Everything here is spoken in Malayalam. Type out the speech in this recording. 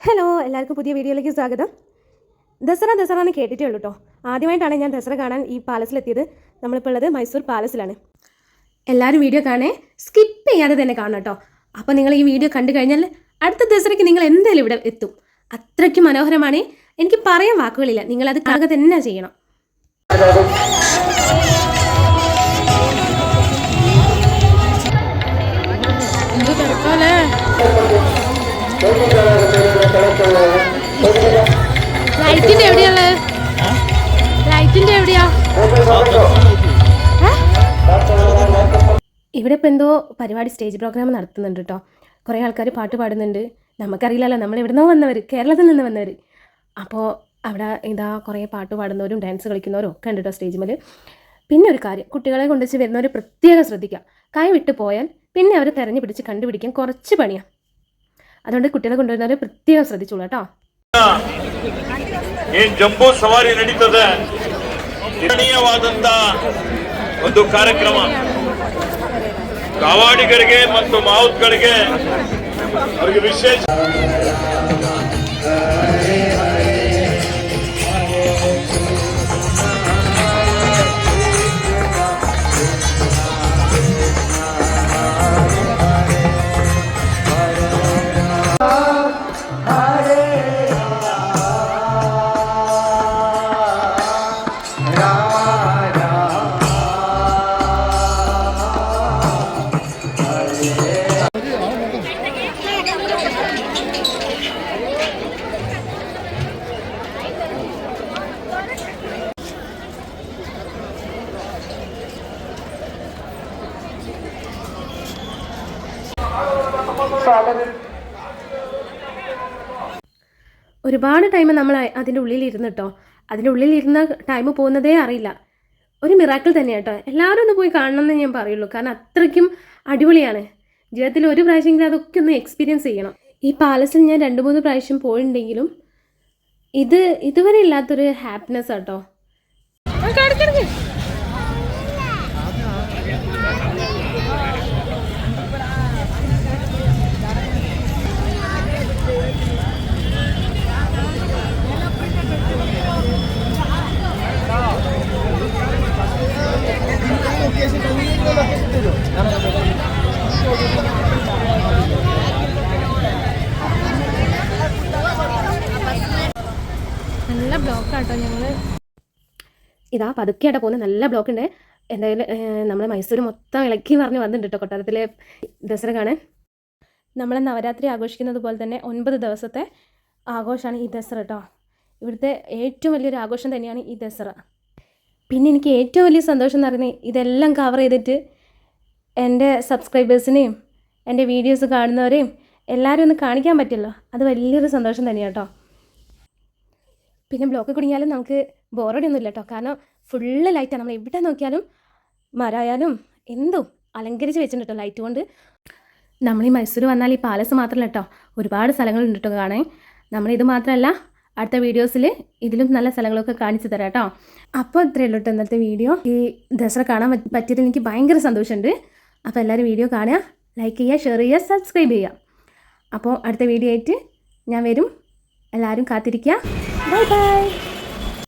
ഹലോ, എല്ലാവർക്കും പുതിയ വീഡിയോയിലേക്ക് സ്വാഗതം. ദസറ എന്ന് കേട്ടിട്ടേ ഉള്ളൂ കേട്ടോ. ആദ്യമായിട്ടാണ് ഞാൻ ദസറ കാണാൻ ഈ പാലസിലെത്തിയത്. നമ്മളിപ്പോൾ ഉള്ളത് മൈസൂർ പാലസിലാണ്. എല്ലാവരും വീഡിയോ കാണേ, സ്കിപ്പ് ചെയ്യാതെ തന്നെ കാണണം കേട്ടോ. അപ്പോൾ നിങ്ങൾ ഈ വീഡിയോ കണ്ടു കഴിഞ്ഞാൽ അടുത്ത ദസറയ്ക്ക് നിങ്ങൾ എന്തായാലും ഇവിടെ എത്തും. അത്രയ്ക്ക് മനോഹരമാണ്, എനിക്ക് പറയാൻ വാക്കുകളില്ല. നിങ്ങളത് കാണുക തന്നെ ചെയ്യണം. ലൈറ്റിന്റെ എവിടെയാണ്? ലൈറ്റിന്റെ എവിടെയാ? ഇവിടെ ഇപ്പം എന്തോ പരിപാടി, സ്റ്റേജ് പ്രോഗ്രാം നടത്തുന്നുണ്ട് കേട്ടോ. കുറേ ആൾക്കാർ പാട്ട് പാടുന്നുണ്ട്. നമുക്കറിയില്ലല്ലോ, നമ്മൾ എവിടുന്നോ വന്നവർ, കേരളത്തിൽ നിന്ന് വന്നവർ. അപ്പോൾ അവിടെ ഇതാ കുറേ പാട്ട് പാടുന്നവരും ഡാൻസ് കളിക്കുന്നവരും ഒക്കെ ഉണ്ട് കേട്ടോ സ്റ്റേജിൽ. പിന്നെ ഒരു കാര്യം, കുട്ടികളെ കൊണ്ടുവച്ച് വരുന്നവർ പ്രത്യേകം ശ്രദ്ധിക്കുക. കൈ വിട്ടു പോയാൽ പിന്നെ അവർ തെരഞ്ഞു പിടിച്ച് കണ്ടുപിടിക്കാൻ കുറച്ച് പണിയാണ്. അതുകൊണ്ട് ಕುಟ್ಟಿಗಳ കൊണ്ടുവരുന്നവരെ ಪ್ರತ್ಯೇಕ ശ്രദ്ധിച്ചോളൂ കേട്ടോ. ಈ ಜಂಬೂ ಸವಾರಿ ನಡೀತದೆ, ವಿಶೇಷವಾದಂತ ಒಂದು ಕಾರ್ಯಕ್ರಮ. ಕಾವಾಡಿಗರಿಗೆ ಮತ್ತು ಮಾವುತ್ಗಳಿಗೆ ಅವರಿಗೆ ವಿಶೇಷ ഒരുപാട് ടൈം നമ്മൾ അതിൻ്റെ ഉള്ളിലിരുന്ന് കേട്ടോ. അതിൻ്റെ ഉള്ളിലിരുന്ന ടൈം പോകുന്നതേ അറിയില്ല. ഒരു മിറാക്കിൾ തന്നെയാണ് കേട്ടോ. എല്ലാവരും ഒന്ന് പോയി കാണണമെന്ന് ഞാൻ പറയുള്ളൂ. കാരണം അത്രയ്ക്കും അടിപൊളിയാണ്. ജീവിതത്തിൽ ഒരു പ്രാവശ്യമെങ്കിലും അതൊക്കെ ഒന്ന് എക്സ്പീരിയൻസ് ചെയ്യണം. ഈ പാലസിൽ ഞാൻ 2-3 പ്രാവശ്യം പോയിട്ടുണ്ടെങ്കിലും ഇതുവരെ ഇല്ലാത്തൊരു ഹാപ്പിനെസ് കേട്ടോ. നല്ല ബ്ലോക്കാട്ടോ. ഞങ്ങൾ ഇതാ പതുക്കെയായിട്ട് പോകുന്നത്. നല്ല ബ്ലോക്ക് ഉണ്ട്. എന്തായാലും നമ്മൾ മൈസൂർ മൊത്തം ഇളക്കി പറഞ്ഞ് വന്നിട്ടുണ്ട് കേട്ടോ കൊട്ടാരത്തിലെ ദസറ കാണാൻ. നമ്മൾ നവരാത്രി ആഘോഷിക്കുന്നത് പോലെ തന്നെ 9 ദിവസത്തെ ആഘോഷമാണ് ഈ ദസറ കേട്ടോ. ഇവിടുത്തെ ഏറ്റവും വലിയൊരു ആഘോഷം തന്നെയാണ് ഈ ദസറ. പിന്നെ എനിക്ക് ഏറ്റവും വലിയ സന്തോഷം എന്ന് പറയുന്നത് ഇതെല്ലാം കവർ ചെയ്തിട്ട് എൻ്റെ സബ്സ്ക്രൈബേഴ്സിനെയും എൻ്റെ വീഡിയോസ് കാണുന്നവരെയും എല്ലാവരും ഒന്ന് കാണിക്കാൻ പറ്റുമല്ലോ. അത് വലിയൊരു സന്തോഷം തന്നെയാണ് കേട്ടോ. പിന്നെ ബ്ലോക്ക് കുടുങ്ങിയാലും നമുക്ക് ബോറടിയൊന്നും ഇല്ല കേട്ടോ. കാരണം ഫുള്ള് ലൈറ്റാണ്. നമ്മൾ എവിടെ നോക്കിയാലും മരമായാലും എന്തും അലങ്കരിച്ച് വെച്ചിട്ടുണ്ട് കേട്ടോ ലൈറ്റ് കൊണ്ട്. നമ്മൾ ഈ മൈസൂർ വന്നാൽ ഈ പാലസ് മാത്രമല്ല കേട്ടോ, ഒരുപാട് സ്ഥലങ്ങളുണ്ട് കേട്ടോ കാണാൻ. നമ്മളിത് മാത്രമല്ല, അടുത്ത വീഡിയോസിൽ ഇതിലും നല്ല സ്ഥലങ്ങളൊക്കെ കാണിച്ചു തരാം കേട്ടോ. അപ്പോൾ ഇത്രയേ ഉള്ളൂ കേട്ടോ ഇന്നത്തെ വീഡിയോ. ഈ ദസറ കാണാൻ പറ്റിയതിൽ എനിക്ക് ഭയങ്കര സന്തോഷമുണ്ട്. അപ്പോൾ എല്ലാവരും വീഡിയോ കാണുക, ലൈക്ക് ചെയ്യുക, ഷെയർ ചെയ്യുക, സബ്സ്ക്രൈബ് ചെയ്യുക. അപ്പോൾ അടുത്ത വീഡിയോ ആയിട്ട് ഞാൻ വരും. എല്ലാവരും കാത്തിരിക്കുക. Bye bye.